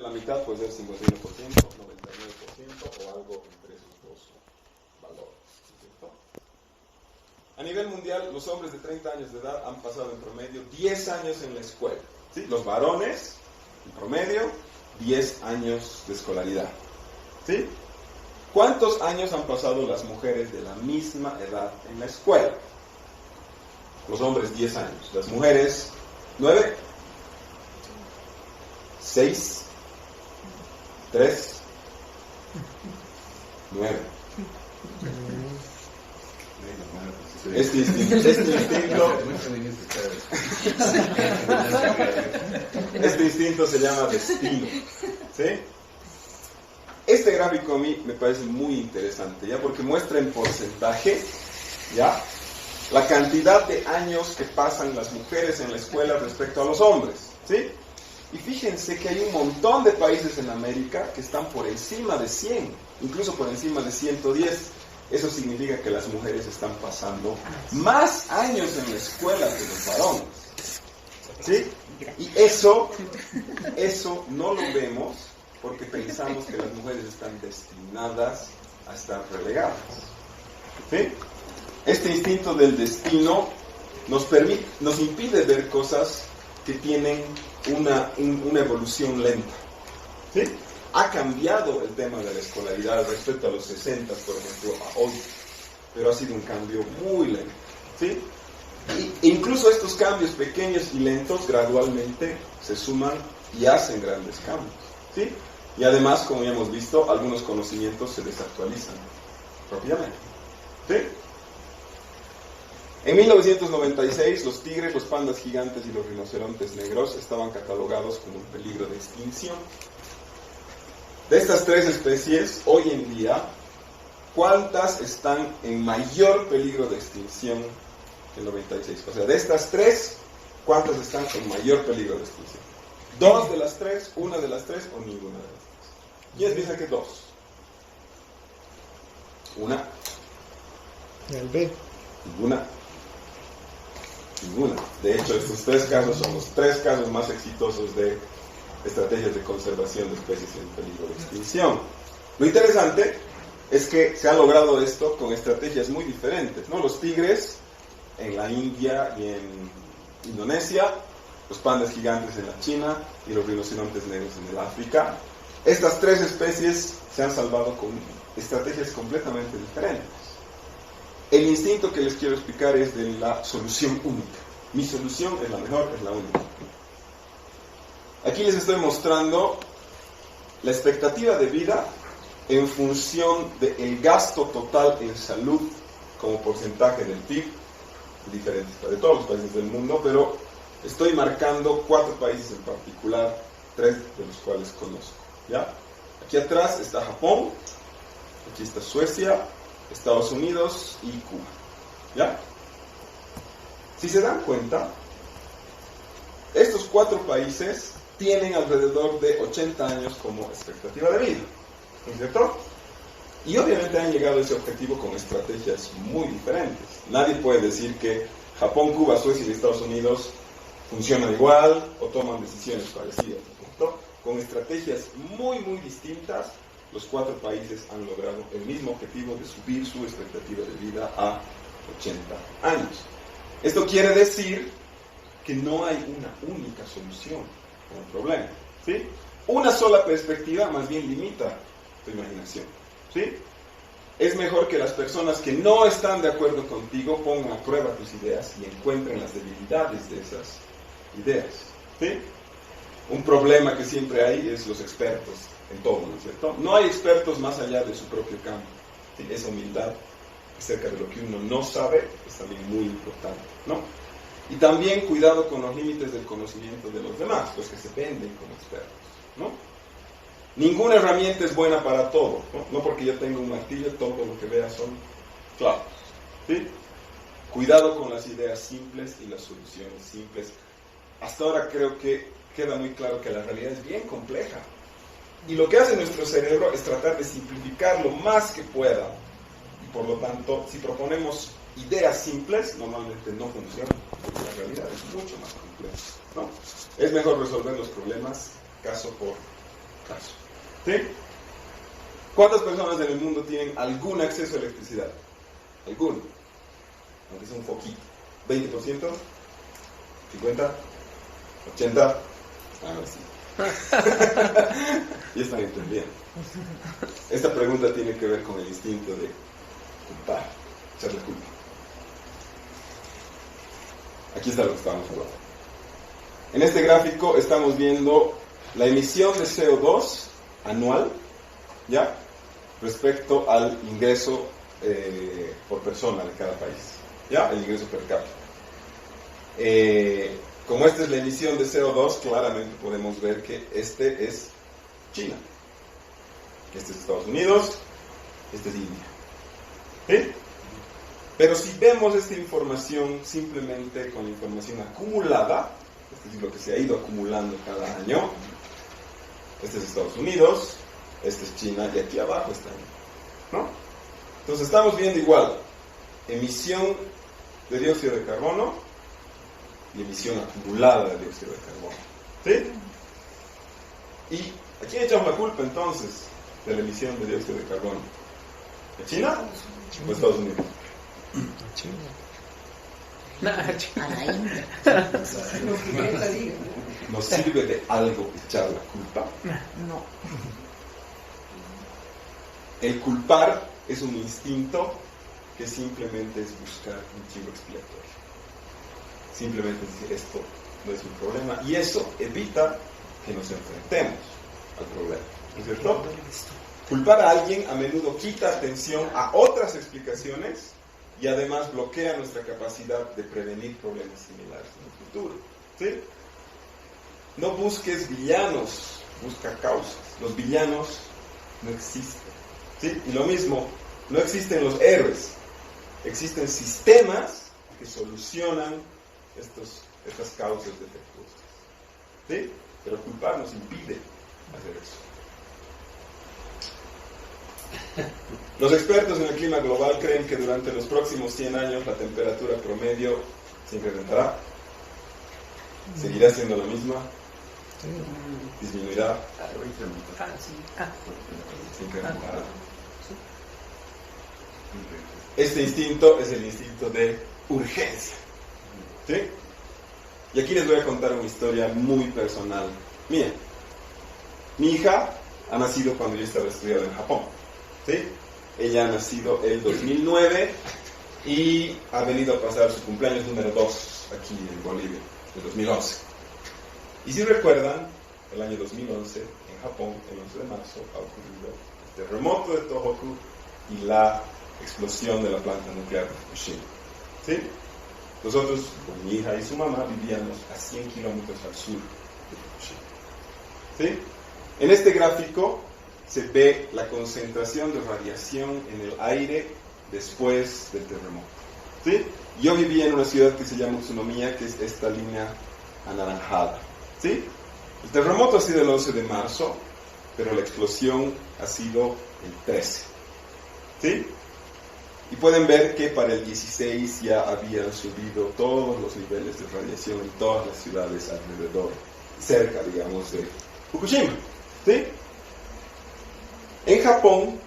la mitad puede ser 51%, 99% o algo entre esos dos valores, ¿cierto? A nivel mundial, los hombres de 30 años de edad han pasado en promedio 10 años en la escuela, ¿sí? Los varones, en promedio, 10 años de escolaridad, ¿sí? ¿Cuántos años han pasado las mujeres de la misma edad en la escuela? Los hombres 10 años, las mujeres 9, 6, 3, 9. Este instinto se llama destino, ¿sí? Este gráfico a mí me parece muy interesante, ¿ya? Porque muestra en porcentaje, ¿ya?, la cantidad de años que pasan las mujeres en la escuela respecto a los hombres, ¿sí? Y fíjense que hay un montón de países en América que están por encima de 100, incluso por encima de 110. Eso significa que las mujeres están pasando más años en la escuela que los varones, ¿sí? Y eso no lo vemos porque pensamos que las mujeres están destinadas a estar relegadas, ¿sí? Este instinto del destino nos impide ver cosas que tienen una evolución lenta, ¿sí? Ha cambiado el tema de la escolaridad respecto a los 60, por ejemplo, a hoy, pero ha sido un cambio muy lento, ¿sí? E incluso estos cambios pequeños y lentos gradualmente se suman y hacen grandes cambios, ¿sí? Y además, como ya hemos visto, algunos conocimientos se desactualizan rápidamente, ¿sí? En 1996, los tigres, los pandas gigantes y los rinocerontes negros estaban catalogados como un peligro de extinción. De estas tres especies, hoy en día, ¿cuántas están en mayor peligro de extinción en 96? O sea, de estas tres, ¿cuántas están en mayor peligro de extinción? ¿Dos de las tres, una de las tres o ninguna de las tres? ¿Quién piensa que dos? Una. El B. Ninguna. Ninguna. De hecho, estos tres casos son los tres casos más exitosos de estrategias de conservación de especies en peligro de extinción. Lo interesante es que se ha logrado esto con estrategias muy diferentes, ¿no? Los tigres en la India y en Indonesia, los pandas gigantes en la China y los rinocerontes negros en el África. Estas tres especies se han salvado con estrategias completamente diferentes. El instinto que les quiero explicar es de la solución única. Mi solución es la mejor, es la única. Aquí les estoy mostrando la expectativa de vida en función del gasto total en salud como porcentaje del PIB, diferentes de todos los países del mundo, pero estoy marcando 4 países en particular, 3 de los cuales conozco, ¿ya? Aquí atrás está Japón, aquí está Suecia, Estados Unidos y Cuba, ¿ya? Si se dan cuenta, estos 4 países tienen alrededor de 80 años como expectativa de vida, ¿no es cierto? Y obviamente han llegado a ese objetivo con estrategias muy diferentes. Nadie puede decir que Japón, Cuba, Suecia y Estados Unidos funcionan igual o toman decisiones parecidas, ¿no es cierto? Con estrategias muy, muy distintas, los 4 países han logrado el mismo objetivo de subir su expectativa de vida a 80 años. Esto quiere decir que no hay una única solución a un problema, ¿sí? Una sola perspectiva más bien limita tu imaginación, ¿sí? Es mejor que las personas que no están de acuerdo contigo pongan a prueba tus ideas y encuentren las debilidades de esas ideas, ¿sí? Un problema que siempre hay es los expertos en todo, ¿no es cierto? No hay expertos más allá de su propio campo, ¿sí? Esa humildad acerca de lo que uno no sabe es también muy importante, ¿no? Y también cuidado con los límites del conocimiento de los demás, los que se venden como expertos, ¿no? Ninguna herramienta es buena para todo, ¿no? No porque yo tenga un martillo, todo lo que vea son clavos, ¿sí? Cuidado con las ideas simples y las soluciones simples. Hasta ahora creo que queda muy claro que la realidad es bien compleja. Y lo que hace nuestro cerebro es tratar de simplificar lo más que pueda. Y por lo tanto, si proponemos ideas simples, normalmente no funcionan, porque la realidad es mucho más compleja, ¿no? Es mejor resolver los problemas caso por caso. ¿Sí? ¿Cuántas personas en el mundo tienen algún acceso a electricidad? Alguno. Aunque sea un foquito. ¿20%? ¿50%? ¿80%? Ahora sí. Ya están entendiendo. Esta pregunta tiene que ver con el instinto de culpar, echar la culpa. Aquí está lo que estábamos hablando. En este gráfico estamos viendo la emisión de CO2 anual, ¿ya? Respecto al ingreso por persona de cada país, ¿ya? El ingreso per cápita. Como esta es la emisión de CO2, claramente podemos ver que este es China, este es Estados Unidos, este es India. ¿Sí? Pero si vemos esta información simplemente con la información acumulada, es decir, lo que se ha ido acumulando cada año, este es Estados Unidos, este es China y aquí abajo está, ¿no? Entonces estamos viendo igual emisión de dióxido de carbono y emisión acumulada de dióxido de carbono. ¿Sí? ¿Y a quién echamos la culpa entonces de la emisión de dióxido de carbono? ¿A China o a Estados Unidos? A la India. ¿Nos sirve de algo echar la culpa? No. El culpar es un instinto que simplemente es buscar un chivo expiatorio. Simplemente decir, esto no es un problema, y eso evita que nos enfrentemos al problema, ¿no es cierto? Culpar a alguien a menudo quita atención a otras explicaciones y además bloquea nuestra capacidad de prevenir problemas similares en el futuro. ¿Sí? No busques villanos, busca causas. Los villanos no existen. ¿Sí? Y lo mismo, no existen los héroes. Existen sistemas que solucionan estas causas defectuosas. ¿Sí? Pero culpar nos impide hacer eso. Los expertos en el clima global creen que durante los próximos 100 años la temperatura promedio se incrementará, seguirá siendo la misma, disminuirá, se incrementará. Este instinto es el instinto de urgencia. ¿Sí? Y aquí les voy a contar una historia muy personal mía. Mi hija ha nacido cuando yo estaba estudiando en Japón. ¿Sí? Ella ha nacido el 2009 y ha venido a pasar su cumpleaños número 2 aquí en Bolivia, el 2011. Y si recuerdan, el año 2011, en Japón, el 11 de marzo, ha ocurrido el terremoto de Tohoku y la explosión de la planta nuclear de Fukushima. ¿Sí? Nosotros, con mi hija y su mamá, vivíamos a 100 kilómetros al sur de Fukushima. ¿Sí? En este gráfico se ve la concentración de radiación en el aire después del terremoto. ¿Sí? Yo vivía en una ciudad que se llama Utsunomiya, que es esta línea anaranjada. ¿Sí? El terremoto ha sido el 11 de marzo, pero la explosión ha sido el 13. ¿Sí? Y pueden ver que para el 16 ya habían subido todos los niveles de radiación en todas las ciudades alrededor, cerca, digamos, de Fukushima. ¿Sí? En Japón,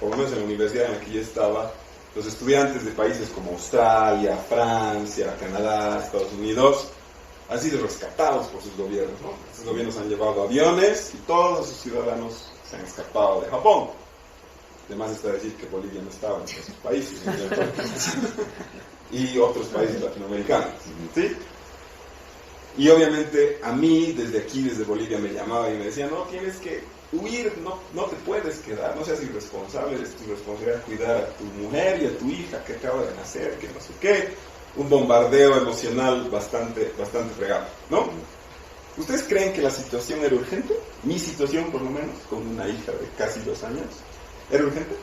por lo menos en la universidad en la que yo estaba, los estudiantes de países como Australia, Francia, Canadá, Estados Unidos, han sido rescatados por sus gobiernos, ¿no? Sus gobiernos han llevado aviones y todos sus ciudadanos se han escapado de Japón. Además está decir que Bolivia no estaba en esos países, y otros países latinoamericanos. ¿Sí? Y obviamente a mí, desde aquí, desde Bolivia, me llamaban y me decían, no, tienes que huir, no te puedes quedar, no seas irresponsable, es tu responsabilidad cuidar a tu mujer y a tu hija que acaba de nacer, que no sé qué. Un bombardeo emocional bastante fregado, ¿no? ¿Ustedes creen que la situación era urgente? Mi situación, por lo menos, con una hija de casi 2 años, ¿era urgente?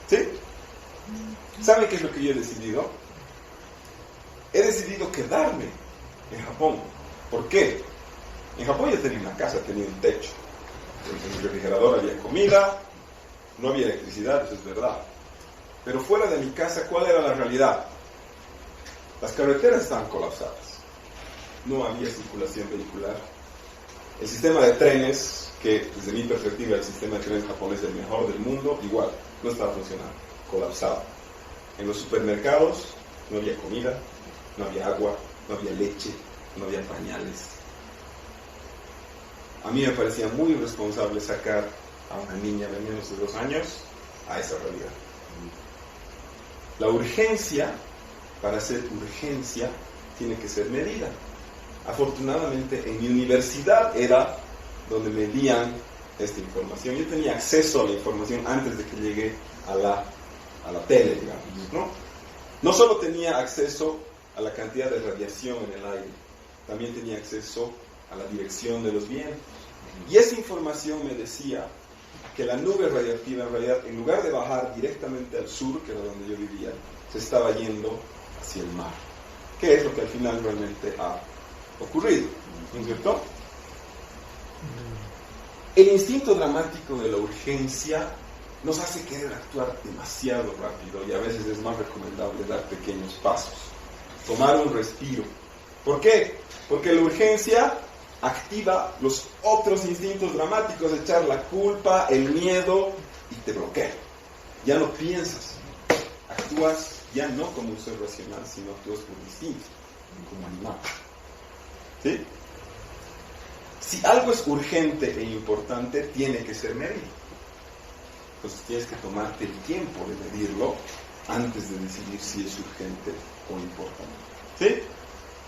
¿Sí? ¿Saben qué es lo que yo he decidido? He decidido quedarme en Japón. ¿Por qué? En Japón ya tenía una casa, tenía un techo. En el refrigerador había comida, no había electricidad, eso es verdad. Pero fuera de mi casa, ¿cuál era la realidad? Las carreteras estaban colapsadas. No había circulación vehicular. El sistema de trenes, que desde mi perspectiva el sistema de trenes japonés es el mejor del mundo, igual, no estaba funcionando, colapsado. En los supermercados no había comida, no había agua, no había leche, no había pañales. A mí me parecía muy irresponsable sacar a una niña de menos de 2 años a esa realidad. La urgencia, para ser urgencia, tiene que ser medida. Afortunadamente en mi universidad era donde medían esta información. Yo tenía acceso a la información antes de que llegue a la tele, digamos, ¿no? No solo tenía acceso a la cantidad de radiación en el aire, también tenía acceso a la dirección de los vientos. Y esa información me decía que la nube radiactiva, en realidad, en lugar de bajar directamente al sur, que era donde yo vivía, se estaba yendo hacia el mar. Que es lo que al final realmente ha ocurrido, ¿no es cierto? El instinto dramático de la urgencia nos hace querer actuar demasiado rápido y a veces es más recomendable dar pequeños pasos, tomar un respiro. ¿Por qué? Porque la urgencia activa los otros instintos dramáticos, echar la culpa, el miedo, y te bloquea. Ya no piensas, actúas ya no como un ser racional, sino actúas por instinto, como animal. ¿Sí? Si algo es urgente e importante, tiene que ser medido. Entonces tienes que tomarte el tiempo de medirlo antes de decidir si es urgente o importante. ¿Sí?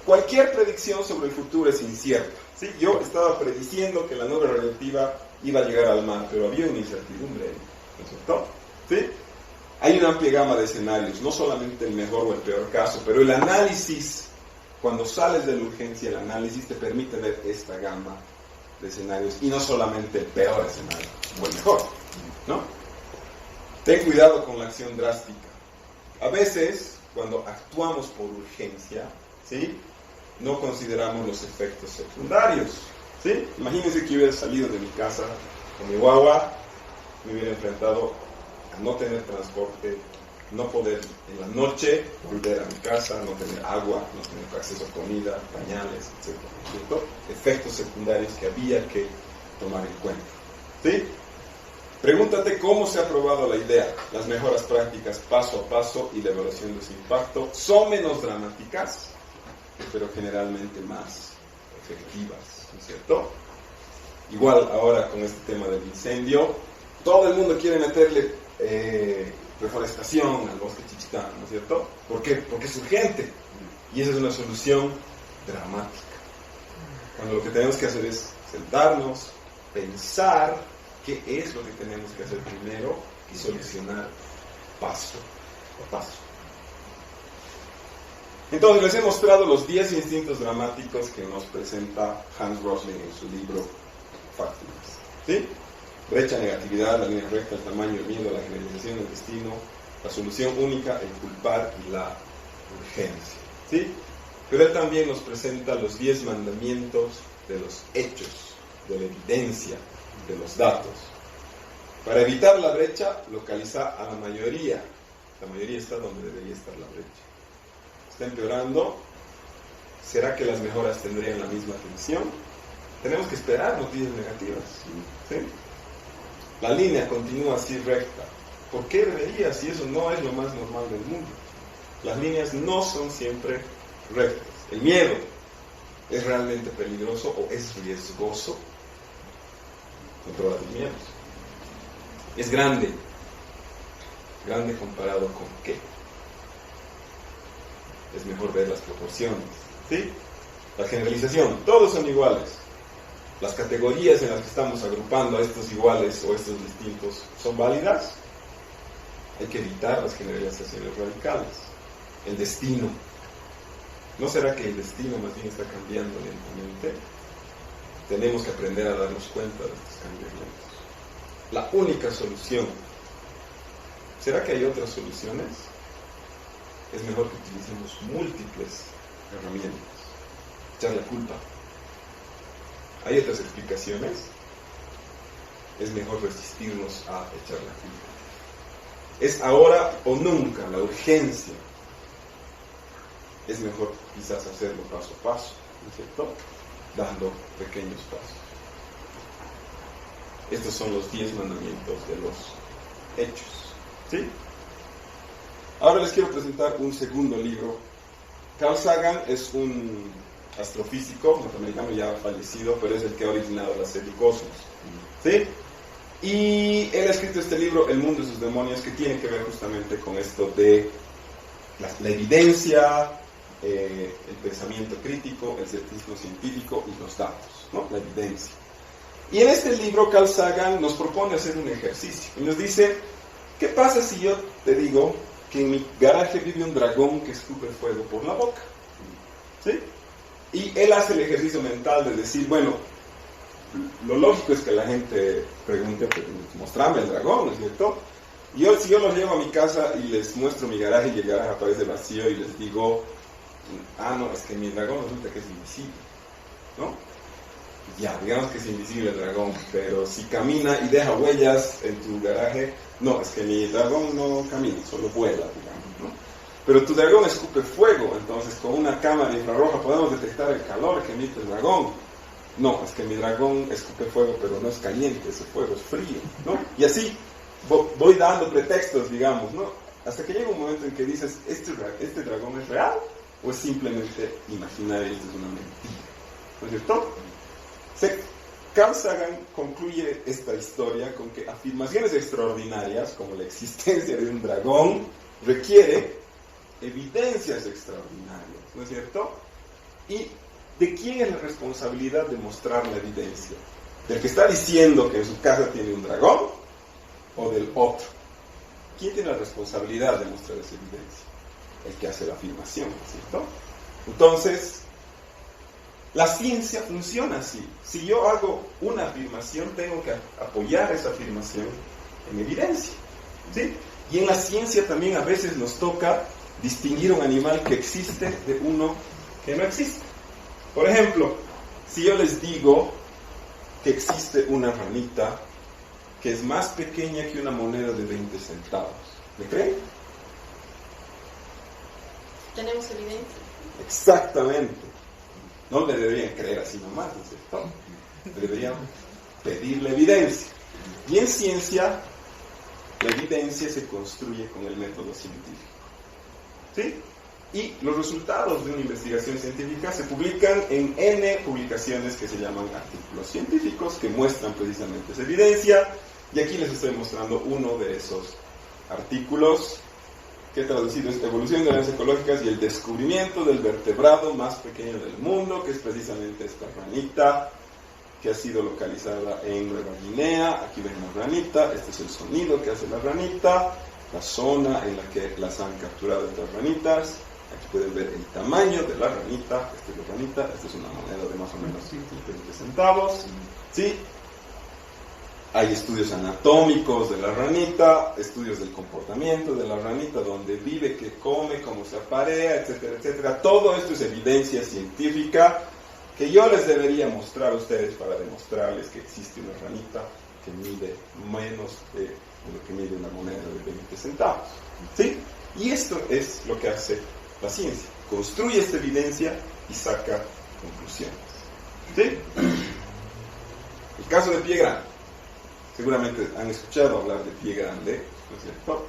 Cualquier predicción sobre el futuro es incierta. ¿Sí? Yo estaba prediciendo que la nube radioactiva iba a llegar al mar, pero había una incertidumbre, ¿no es cierto? ¿Sí? Hay una amplia gama de escenarios, no solamente el mejor o el peor caso, pero el análisis, cuando sales de la urgencia, el análisis te permite ver esta gama de escenarios y no solamente el peor escenario o el mejor, ¿no? Ten cuidado con la acción drástica. A veces, cuando actuamos por urgencia, ¿sí?, no consideramos los efectos secundarios, ¿sí? Imagínense que yo hubiera salido de mi casa con mi guagua, me hubiera enfrentado a no tener transporte, no poder en la noche volver a mi casa, no tener agua, no tener acceso a comida, pañales, etc. ¿Cierto? Efectos secundarios que había que tomar en cuenta, ¿sí? Pregúntate cómo se ha probado la idea. Las mejoras prácticas paso a paso y la evaluación de su impacto son menos dramáticas, pero generalmente más efectivas, ¿no es cierto? Igual ahora con este tema del incendio, todo el mundo quiere meterle reforestación al bosque Chichitán, ¿no es cierto? ¿Por qué? Porque es urgente y esa es una solución dramática. Cuando lo que tenemos que hacer es sentarnos, pensar qué es lo que tenemos que hacer primero y solucionar paso a paso. Entonces les he mostrado los 10 instintos dramáticos que nos presenta Hans Rosling en su libro Factfulness, ¿sí? Brecha, negatividad, la línea recta, el tamaño, el miedo, la generalización, el destino, la solución única, el culpar y la urgencia, ¿sí? Pero él también nos presenta los 10 mandamientos de los hechos, de la evidencia, de los datos. Para evitar la brecha, localiza a la mayoría. La mayoría está donde debería estar la brecha. Está empeorando. ¿Será que las mejoras tendrían la misma atención? Tenemos que esperar noticias negativas, ¿sí? La línea continúa así recta. ¿Por qué debería? Si eso no es lo más normal del mundo. Las líneas no son siempre rectas. El miedo es realmente peligroso o es riesgoso. Controla tus miedos. Es grande. Grande comparado con qué. Es mejor ver las proporciones, ¿sí? La generalización, todos son iguales. Las categorías en las que estamos agrupando a estos iguales o estos distintos son válidas. Hay que evitar las generalizaciones radicales. El destino. ¿No será que el destino más bien está cambiando lentamente? Tenemos que aprender a darnos cuenta de estos cambios lentos. La única solución. ¿Será que hay otras soluciones? Es mejor que utilicemos múltiples herramientas. Echar la culpa. ¿Hay otras explicaciones? Es mejor resistirnos a echar la culpa. Es ahora o nunca, la urgencia. Es mejor quizás hacerlo paso a paso, ¿no es cierto? Dando pequeños pasos. Estos son los 10 mandamientos de los hechos. ¿Sí? Ahora les quiero presentar un segundo libro. Carl Sagan es un astrofísico norteamericano ya fallecido, pero es el que ha originado la serie Cosmos. ¿Sí? Y él ha escrito este libro, El mundo y sus demonios, que tiene que ver justamente con esto de la evidencia, el pensamiento crítico, el escepticismo científico y los datos, ¿no? La evidencia. Y en este libro Carl Sagan nos propone hacer un ejercicio y nos dice, ¿qué pasa si yo te digo que en mi garaje vive un dragón que escupe fuego por la boca? ¿Sí? Y él hace el ejercicio mental de decir, bueno, lo lógico es que la gente pregunte, pues, mostrame el dragón, ¿no es cierto? Y si yo los llevo a mi casa y les muestro mi garaje y el garaje aparece vacío y les digo, no, es que mi dragón resulta que es invisible, ¿no? Ya, digamos que es invisible el dragón, pero si camina y deja huellas en tu garaje, no, es que mi dragón no camina, solo vuela, digamos, ¿no? Pero tu dragón escupe fuego, entonces con una cámara infrarroja podemos detectar el calor que emite el dragón. No, es que mi dragón escupe fuego, pero no es caliente, ese fuego es frío, ¿no? Y así voy dando pretextos, digamos, ¿no? Hasta que llega un momento en que dices, ¿este dragón es real? ¿O es simplemente imaginario y esto es una mentira? ¿No es cierto? Carl Sagan concluye esta historia con que afirmaciones extraordinarias, como la existencia de un dragón, requiere evidencias extraordinarias, ¿no es cierto? Y ¿de quién es la responsabilidad de mostrar la evidencia? ¿Del que está diciendo que en su casa tiene un dragón? ¿O del otro? ¿Quién tiene la responsabilidad de mostrar esa evidencia? El que hace la afirmación, ¿cierto? Entonces, la ciencia funciona así. Si yo hago una afirmación, tengo que apoyar esa afirmación en evidencia, ¿sí? Y en la ciencia también a veces nos toca distinguir un animal que existe de uno que no existe. Por ejemplo, si yo les digo que existe una ranita que es más pequeña que una moneda de 20 centavos, ¿me creen? Tenemos evidencia. Exactamente. No le deberían creer así nomás, ¿no es cierto? Deberían pedirle evidencia. Y en ciencia, la evidencia se construye con el método científico. ¿Sí? Y los resultados de una investigación científica se publican en N publicaciones que se llaman artículos científicos, que muestran precisamente esa evidencia. Y aquí les estoy mostrando uno de esos artículos, que traducido es Evolución de las ecológicas y el descubrimiento del vertebrado más pequeño del mundo, que es precisamente esta ranita, que ha sido localizada en Nueva Guinea. Aquí ven la ranita, este es el sonido que hace la ranita, la zona en la que las han capturado estas ranitas. Aquí pueden ver el tamaño de la ranita. Esta es la ranita, esta es una moneda de más o menos 20 centavos. ¿Sí? Hay estudios anatómicos de la ranita, estudios del comportamiento de la ranita, dónde vive, qué come, cómo se aparea, etcétera, etcétera. Todo esto es evidencia científica que yo les debería mostrar a ustedes para demostrarles que existe una ranita que mide menos de lo que mide una moneda de 20 centavos. ¿Sí? Y esto es lo que hace la ciencia. Construye esta evidencia y saca conclusiones. ¿Sí? El caso de Pie Grande. Seguramente han escuchado hablar de Pie Grande, ¿no es cierto?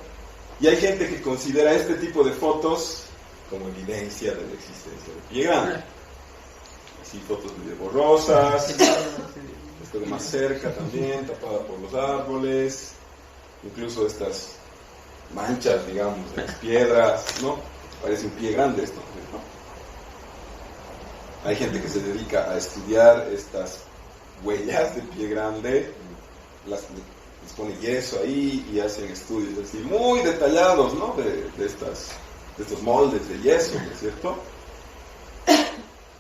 Y hay gente que considera este tipo de fotos como evidencia de la existencia de Pie Grande. Así fotos medio borrosas, esto de más cerca también, tapada por los árboles, incluso estas manchas, digamos, de las piedras, ¿no? Parece un pie grande esto, ¿no? Hay gente que se dedica a estudiar estas huellas de Pie Grande, les pone yeso ahí y hacen estudios así muy detallados, ¿no? de estos moldes de yeso, ¿no es cierto?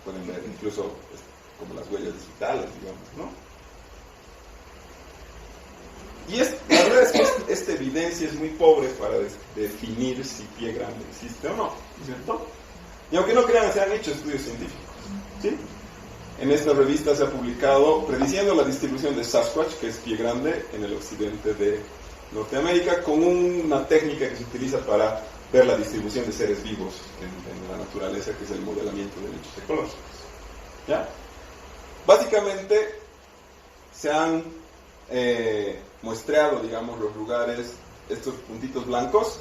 Pueden ver incluso como las huellas digitales, digamos, ¿no? Y la verdad es que esta evidencia es muy pobre para definir si Pie Grande existe o no, ¿no es cierto? Y aunque no crean, se han hecho estudios científicos, ¿sí? En esta revista se ha publicado prediciendo la distribución de Sasquatch, que es Pie Grande, en el occidente de Norteamérica, con una técnica que se utiliza para ver la distribución de seres vivos en la naturaleza, que es el modelamiento de nichos ecológicos. ¿Ya? Básicamente se han muestreado, digamos, los lugares, estos puntitos blancos,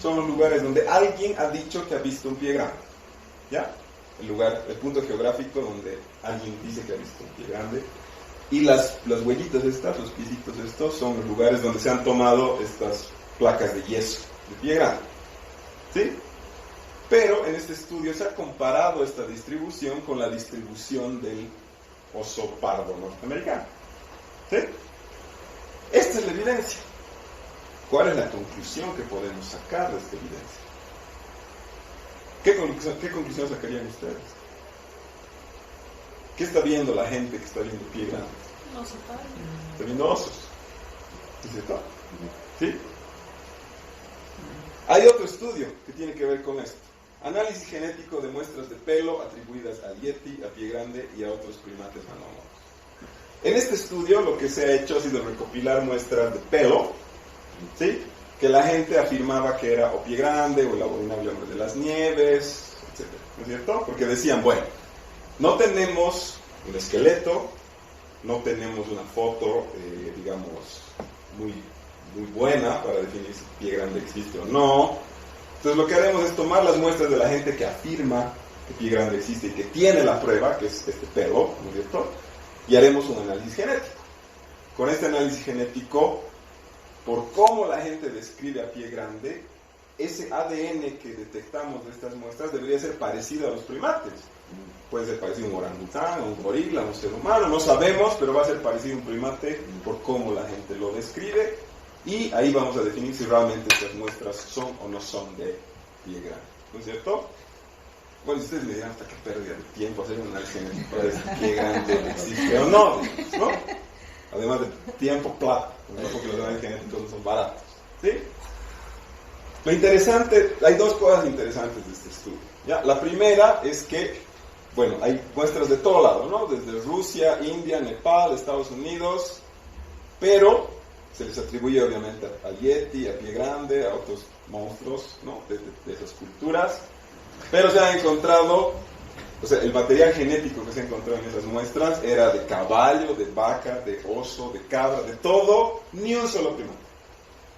son los lugares donde alguien ha dicho que ha visto un pie grande. ¿Ya? El punto geográfico donde alguien dice que ha visto un pie grande. Y las huellitas estas, los piecitos estos, son los lugares donde se han tomado estas placas de yeso de pie grande. ¿Sí? Pero en este estudio se ha comparado esta distribución con la distribución del oso pardo norteamericano. ¿Sí? Esta es la evidencia. ¿Cuál es la conclusión que podemos sacar de esta evidencia? ¿Qué conclusión sacarían ustedes? ¿Qué está viendo la gente que está viendo pie grande? No se para. Está viendo osos. ¿Es cierto? ¿Sí? Hay otro estudio que tiene que ver con esto. Análisis genético de muestras de pelo atribuidas al yeti, a pie grande y a otros primates manómoros. En este estudio lo que se ha hecho ha sido recopilar muestras de pelo, ¿sí?, que la gente afirmaba que era o pie grande o el abominable hombre de las nieves, etc. ¿No es cierto? Porque decían, bueno, no tenemos un esqueleto, no tenemos una foto, digamos, muy buena para definir si pie grande existe o no. Entonces lo que haremos es tomar las muestras de la gente que afirma que pie grande existe y que tiene la prueba, que es este pelo, ¿no es cierto?, y haremos un análisis genético. Con este análisis genético, por cómo la gente describe a pie grande, ese ADN que detectamos de estas muestras debería ser parecido a los primates. Puede ser parecido a un orangután, a un gorila, a un ser humano, no sabemos, pero va a ser parecido a un primate por cómo la gente lo describe, y ahí vamos a definir si realmente estas muestras son o no son de pie grande. ¿No es cierto? Bueno, ustedes me dirán, hasta qué pérdida de tiempo hacer un análisis genético para ver si pie grande existe o no, ¿no? Además de tiempo, plata, porque los análisis genéticos no son baratos. ¿Sí? Lo interesante, hay dos cosas interesantes de este estudio, ¿ya? La primera es que, bueno, hay muestras de todo lado, ¿no? Desde Rusia, India, Nepal, Estados Unidos, pero se les atribuye obviamente al yeti, a pie grande, a otros monstruos, ¿no?, de esas culturas. Pero se ha encontrado, o sea, el material genético que se encontró en esas muestras era de caballo, de vaca, de oso, de cabra, de todo, ni un solo primate.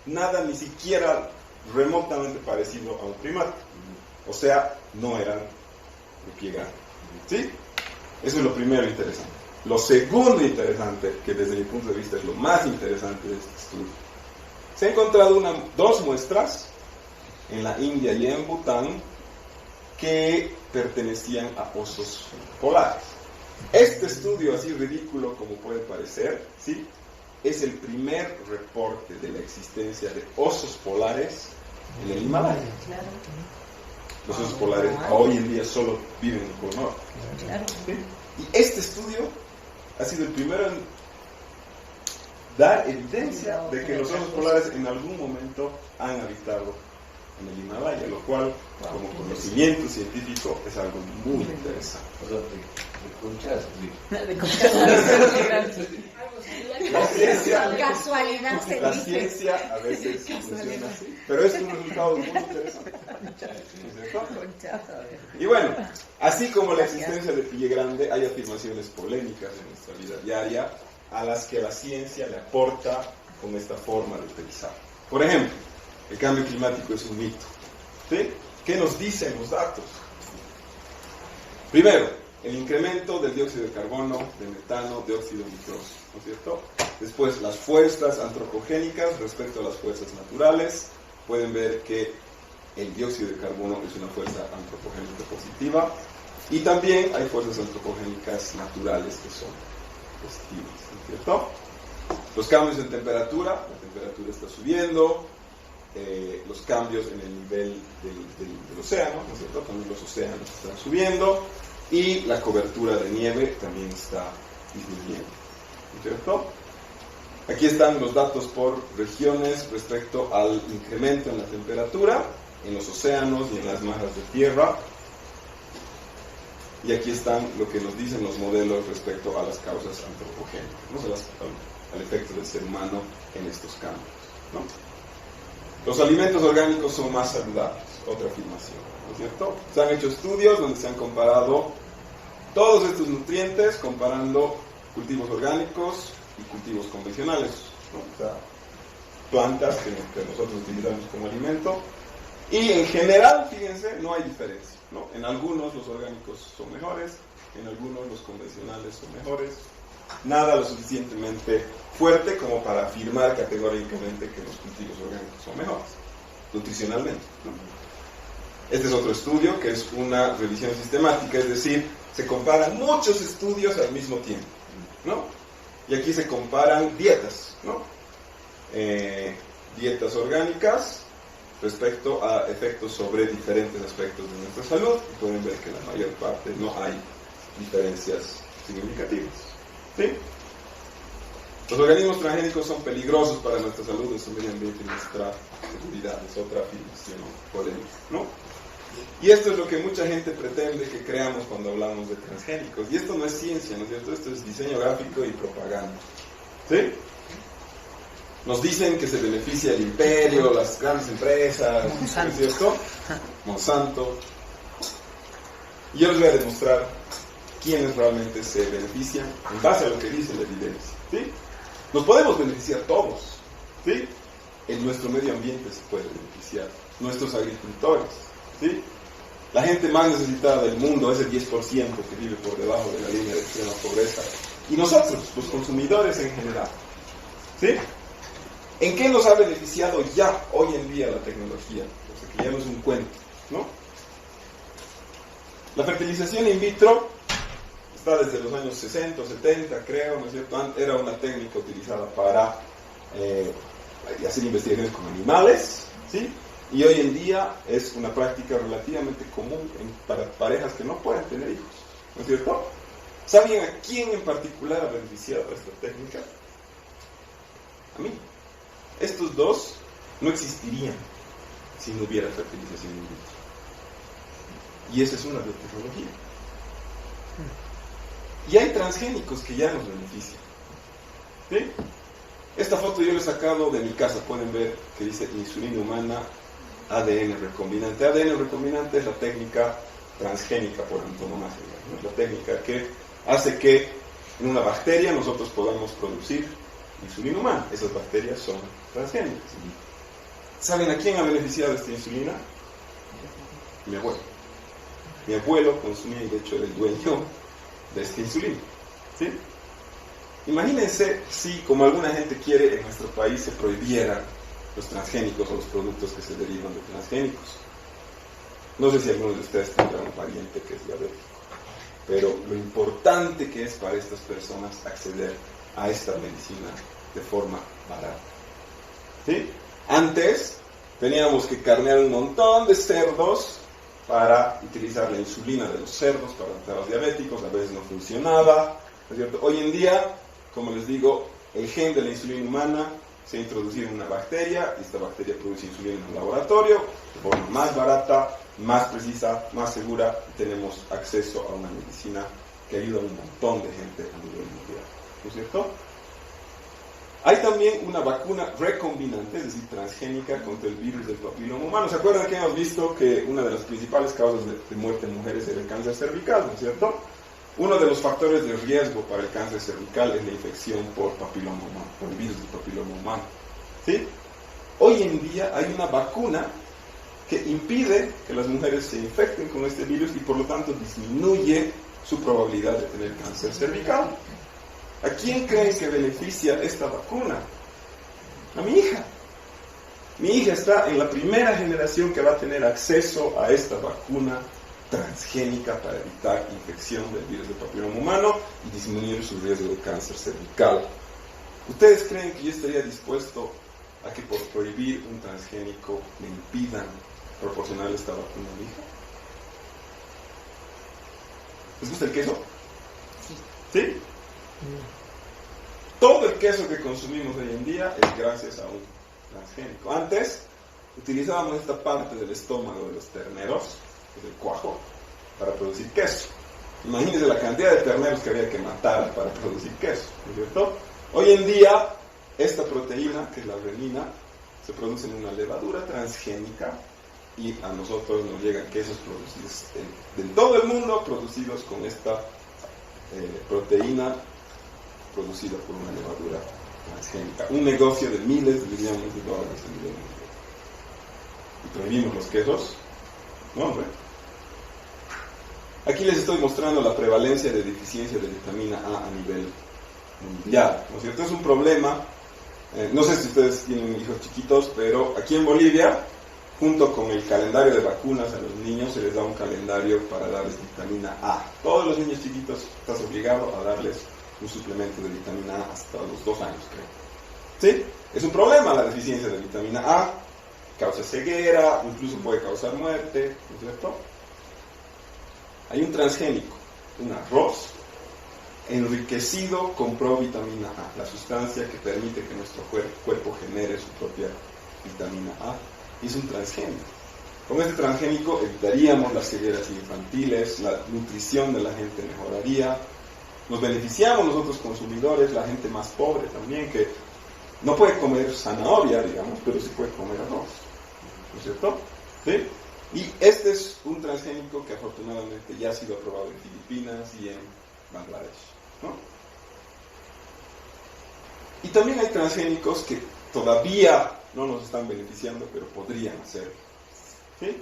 Nada ni siquiera remotamente parecido a un primate. O sea, no eran de pie grande. ¿Sí? Eso es lo primero interesante. Lo segundo interesante, que desde mi punto de vista es lo más interesante de este estudio, se ha encontrado dos muestras en la India y en Bután que pertenecían a osos polares. Este estudio, así ridículo como puede parecer, ¿sí?, es el primer reporte de la existencia de osos polares en el Himalaya. Claro. Los osos polares hoy en día solo viven en el Polo Norte. Claro. ¿Sí? Y este estudio ha sido el primero en dar evidencia de que los osos polares en algún momento han habitado en el Himalaya, lo cual, como conocimiento científico, es algo muy interesante. O sea, De conchas. La ciencia, Casualidad se la dice. ciencia a veces funciona así, pero es un resultado muy interesante. Y bueno, así como la existencia de pie grande, hay afirmaciones polémicas en nuestra vida diaria a las que la ciencia le aporta con esta forma de pensar. Por ejemplo, el cambio climático es un mito. ¿Sí? ¿Qué nos dicen los datos? Primero, el incremento del dióxido de carbono, de metano, de óxido nitroso, ¿no es cierto? Después, las fuerzas antropogénicas respecto a las fuerzas naturales. Pueden ver que el dióxido de carbono es una fuerza antropogénica positiva, y también hay fuerzas antropogénicas naturales que son positivas, ¿no es cierto? Los cambios en temperatura, la temperatura está subiendo, los cambios en el nivel del océano, ¿no es cierto? También los océanos están subiendo, y la cobertura de nieve también está disminuyendo, ¿no es cierto? Aquí están los datos por regiones respecto al incremento en la temperatura, en los océanos y en las masas de tierra. Y aquí están lo que nos dicen los modelos respecto a las causas antropogénicas, ¿no? O sea, al efecto del ser humano en estos cambios, ¿no? Los alimentos orgánicos son más saludables, otra afirmación, ¿no es cierto? Se han hecho estudios donde se han comparado todos estos nutrientes, comparando cultivos orgánicos y cultivos convencionales, ¿no? O sea, plantas que nosotros utilizamos como alimento. Y en general, fíjense, no hay diferencia, ¿no? En algunos los orgánicos son mejores, en algunos los convencionales son mejores. Nada lo suficientemente fuerte como para afirmar categóricamente que los cultivos orgánicos son mejores, nutricionalmente, ¿no? Este es otro estudio que es una revisión sistemática, es decir, se comparan muchos estudios al mismo tiempo, ¿no? Y aquí se comparan dietas, ¿no? Dietas orgánicas respecto a efectos sobre diferentes aspectos de nuestra salud, y pueden ver que en la mayor parte no hay diferencias significativas, ¿sí? Los organismos transgénicos son peligrosos para nuestra salud, nuestro medio ambiente y nuestra seguridad. Es otra afirmación polémica, ¿no? Y esto es lo que mucha gente pretende que creamos cuando hablamos de transgénicos. Y esto no es ciencia, ¿no es cierto? Esto es diseño gráfico y propaganda, ¿sí? Nos dicen que se beneficia el imperio, las grandes empresas, ¿no es cierto? Monsanto. Y yo les voy a demostrar quiénes realmente se benefician en base a lo que dice la evidencia, ¿sí? Nos podemos beneficiar todos, ¿sí? En nuestro medio ambiente se puede beneficiar, nuestros agricultores, ¿sí? La gente más necesitada del mundo, ese 10% que vive por debajo de la línea de extrema pobreza, y nosotros, los consumidores en general, ¿sí? ¿En qué nos ha beneficiado ya hoy en día la tecnología? O sea, que ya no es un cuento, ¿no? La fertilización in vitro está desde los años 60 o 70, creo, ¿no es cierto? Era una técnica utilizada para hacer investigaciones con animales, ¿sí? Y hoy en día es una práctica relativamente común para parejas que no pueden tener hijos, ¿no es cierto? ¿Saben a quién en particular ha beneficiado esta técnica? A mí. Estos dos no existirían si no hubiera fertilización in vitro. Y esa es una biotecnología. Y hay transgénicos que ya nos benefician, ¿sí? Esta foto yo la he sacado de mi casa, pueden ver que dice insulina humana ADN recombinante. ADN recombinante es la técnica transgénica por antonomasia, ¿no? Es la técnica que hace que en una bacteria nosotros podamos producir insulina humana. Esas bacterias son transgénicas. ¿Saben a quién ha beneficiado esta insulina? Mi abuelo. Mi abuelo consumía, y de hecho era el dueño de esta insulina, ¿sí? Imagínense si, como alguna gente quiere, en nuestro país se prohibieran los transgénicos o los productos que se derivan de transgénicos. No sé si alguno de ustedes tendrá un pariente que es diabético, pero lo importante que es para estas personas acceder a esta medicina de forma barata, ¿sí? Antes teníamos que carnear un montón de cerdos para utilizar la insulina de los cerdos para tratar a los diabéticos, a veces no funcionaba, ¿no es cierto? Hoy en día, como les digo, el gen de la insulina humana se ha introducido en una bacteria, y esta bacteria produce insulina en un laboratorio, de forma más barata, más precisa, más segura, y tenemos acceso a una medicina que ayuda a un montón de gente a nivel mundial, ¿no es cierto? Hay también una vacuna recombinante, es decir, transgénica contra el virus del papiloma humano. ¿Se acuerdan que hemos visto que una de las principales causas de muerte en mujeres era el cáncer cervical, ¿no es cierto? Uno de los factores de riesgo para el cáncer cervical es la infección por papiloma humano, por el virus del papiloma humano, ¿sí? Hoy en día hay una vacuna que impide que las mujeres se infecten con este virus y por lo tanto disminuye su probabilidad de tener cáncer cervical. ¿A quién creen que beneficia esta vacuna? A mi hija. Mi hija está en la primera generación que va a tener acceso a esta vacuna transgénica para evitar infección del virus del papiloma humano y disminuir su riesgo de cáncer cervical. ¿Ustedes creen que yo estaría dispuesto a que por prohibir un transgénico me impidan proporcionarle esta vacuna a mi hija? ¿Les gusta el queso? ¿Sí? Todo el queso que consumimos hoy en día es gracias a un transgénico. Antes utilizábamos esta parte del estómago de los terneros, que es el cuajo, para producir queso. Imagínense la cantidad de terneros que había que matar para producir queso, ¿no es cierto? Hoy en día, esta proteína, que es la renina, se produce en una levadura transgénica y a nosotros nos llegan quesos producidos en todo el mundo, producidos con esta proteína producida por una levadura transgénica. Un negocio de miles de millones de dólares a nivel mundial. ¿Y prohibimos los quesos? No, hombre. Aquí les estoy mostrando la prevalencia de deficiencia de vitamina A nivel mundial, ¿no es cierto? Es un problema, no sé si ustedes tienen hijos chiquitos, pero aquí en Bolivia, junto con el calendario de vacunas a los niños, se les da un calendario para darles vitamina A. Todos los niños chiquitos estás obligado a darles un suplemento de vitamina A hasta los 2 años, creo. ¿Sí? Es un problema la deficiencia de vitamina A, causa ceguera, incluso puede causar muerte, ¿no es cierto? Hay un transgénico, un arroz enriquecido con provitamina A, la sustancia que permite que nuestro cuerpo genere su propia vitamina A, y es un transgénico. Con este transgénico evitaríamos las cegueras infantiles, la nutrición de la gente mejoraría, nos beneficiamos nosotros consumidores, la gente más pobre también, que no puede comer zanahoria, digamos, pero sí puede comer arroz, ¿no es cierto? ¿Sí? Y este es un transgénico que afortunadamente ya ha sido aprobado en Filipinas y en Bangladesh, ¿no? Y también hay transgénicos que todavía no nos están beneficiando, pero podrían hacerlo, ¿sí?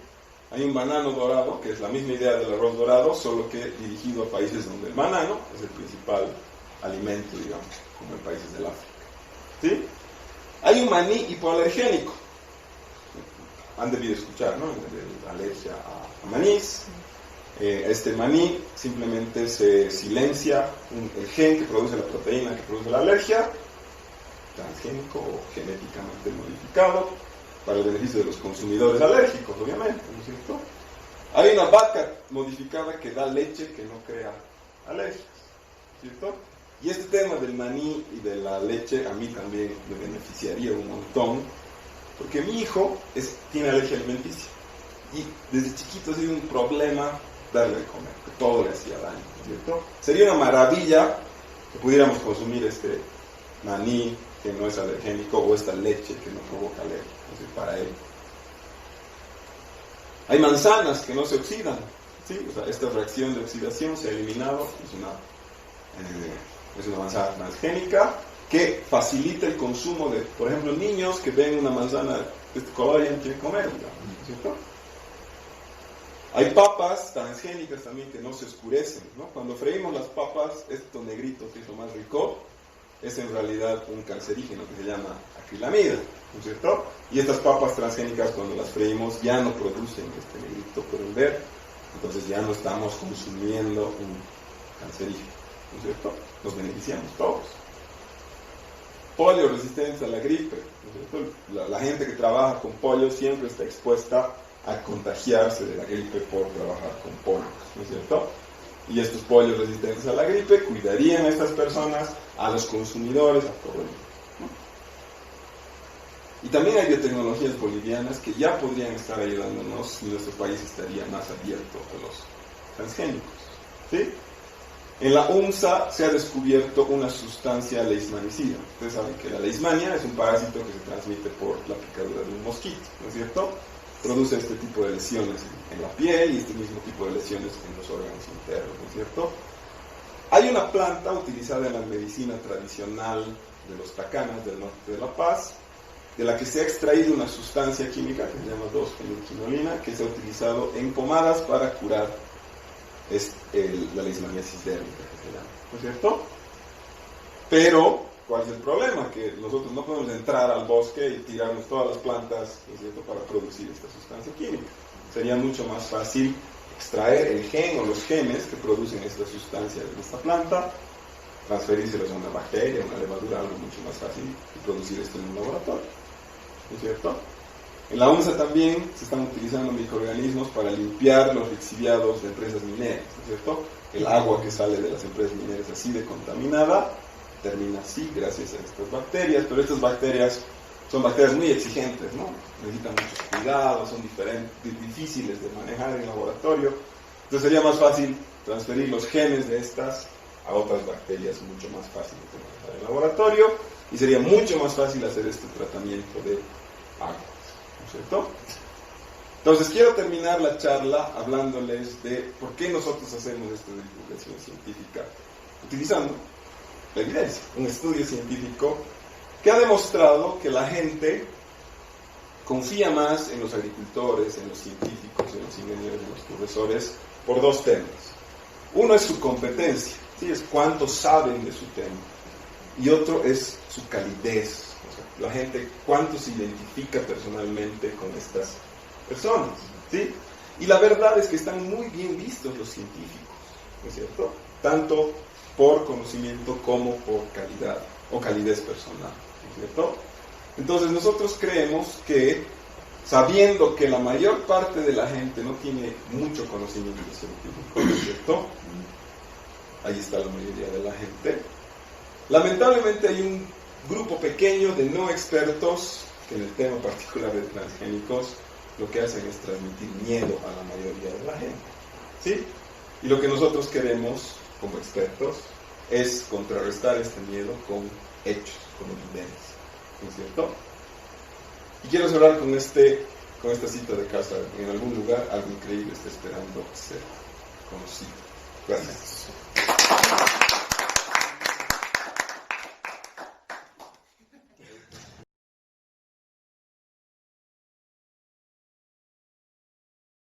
Hay un banano dorado, que es la misma idea del arroz dorado, solo que dirigido a países donde el banano es el principal alimento, digamos, como en países del África, ¿sí? Hay un maní hipoalergénico. Han debido escuchar, ¿no? La alergia a manís. Este maní simplemente se silencia el gen que produce la proteína que produce la alergia, transgénico o genéticamente modificado, para el beneficio de los consumidores alérgicos, obviamente, ¿no es cierto? Hay una vaca modificada que da leche que no crea alergias, ¿cierto? Y este tema del maní y de la leche a mí también me beneficiaría un montón, porque mi hijo tiene alergia alimenticia y desde chiquito ha sido un problema darle de comer, que todo le hacía daño, ¿cierto? Sería una maravilla que pudiéramos consumir este maní que no es alergénico o esta leche que no provoca alergia, ¿sí? Para él. Hay manzanas que no se oxidan, ¿sí? O sea, esta reacción de oxidación se ha eliminado, es una manzana transgénica que facilita el consumo de, por ejemplo, niños que ven una manzana de este color y ya no quieren comer, ¿cierto? Hay papas transgénicas también que no se oscurecen, ¿no? Cuando freímos las papas, esto negrito que es lo más rico, es en realidad un cancerígeno que se llama acrilamida, ¿no es cierto? Y estas papas transgénicas cuando las freímos ya no producen este negrito, pueden ver, entonces ya no estamos consumiendo un cancerígeno, ¿no es cierto? Nos beneficiamos todos. Pollo resistente a la gripe, ¿no es cierto? La gente que trabaja con pollo siempre está expuesta a contagiarse de la gripe por trabajar con pollos, ¿no es cierto? Y estos pollos resistentes a la gripe cuidarían a estas personas, a los consumidores, a todo el mundo, ¿no? Y también hay biotecnologías bolivianas que ya podrían estar ayudándonos y nuestro país estaría más abierto a los transgénicos, ¿sí? En la UNSA se ha descubierto una sustancia leishmanicida. Ustedes saben que la leishmania es un parásito que se transmite por la picadura de un mosquito, ¿no es cierto? Produce este tipo de lesiones en la piel y este mismo tipo de lesiones en los órganos internos, ¿no es cierto? Hay una planta utilizada en la medicina tradicional de los tacanas del norte de La Paz, de la que se ha extraído una sustancia química que se llama 2-fenilquinolina, que se ha utilizado en pomadas para curar la leishmaniasis dérmica, que se llama, ¿no es cierto? Pero ¿cuál es el problema? Que nosotros no podemos entrar al bosque y tirarnos todas las plantas, ¿no es cierto?, para producir esta sustancia química. Sería mucho más fácil extraer el gen o los genes que producen esta sustancia de esta planta, transferírselos a una bacteria, a una levadura, algo mucho más fácil, y producir esto en un laboratorio, ¿no es cierto? En la UNSA también se están utilizando microorganismos para limpiar los lixiviados de empresas mineras, ¿no es cierto? El agua que sale de las empresas mineras así de contaminada termina así gracias a estas bacterias, pero estas bacterias son bacterias muy exigentes, ¿no? Necesitan muchos cuidados, son difíciles de manejar en el laboratorio, entonces sería más fácil transferir los genes de estas a otras bacterias mucho más fáciles de manejar en el laboratorio y sería mucho más fácil hacer este tratamiento de agua, ¿no es cierto? Entonces quiero terminar la charla hablándoles de por qué nosotros hacemos esto de divulgación científica utilizando la evidencia, un estudio científico que ha demostrado que la gente confía más en los agricultores, en los científicos, en los ingenieros, en los profesores, por dos temas. Uno es su competencia, ¿sí? Es cuánto saben de su tema. Y otro es su calidez, o sea, la gente cuánto se identifica personalmente con estas personas, ¿sí? Y la verdad es que están muy bien vistos los científicos, ¿no es cierto? Tanto por conocimiento como por calidad o calidez personal, ¿no es cierto? Entonces nosotros creemos que, sabiendo que la mayor parte de la gente no tiene mucho conocimiento científico, ¿no es cierto? Ahí está la mayoría de la gente. Lamentablemente hay un grupo pequeño de no expertos que en el tema particular de transgénicos lo que hacen es transmitir miedo a la mayoría de la gente, ¿sí? Y lo que nosotros queremos como expertos es contrarrestar este miedo con hechos, con evidencia, ¿no es cierto? Y quiero cerrar con esta cita de Carl Sagan: en algún lugar algo increíble está esperando ser conocido. Gracias.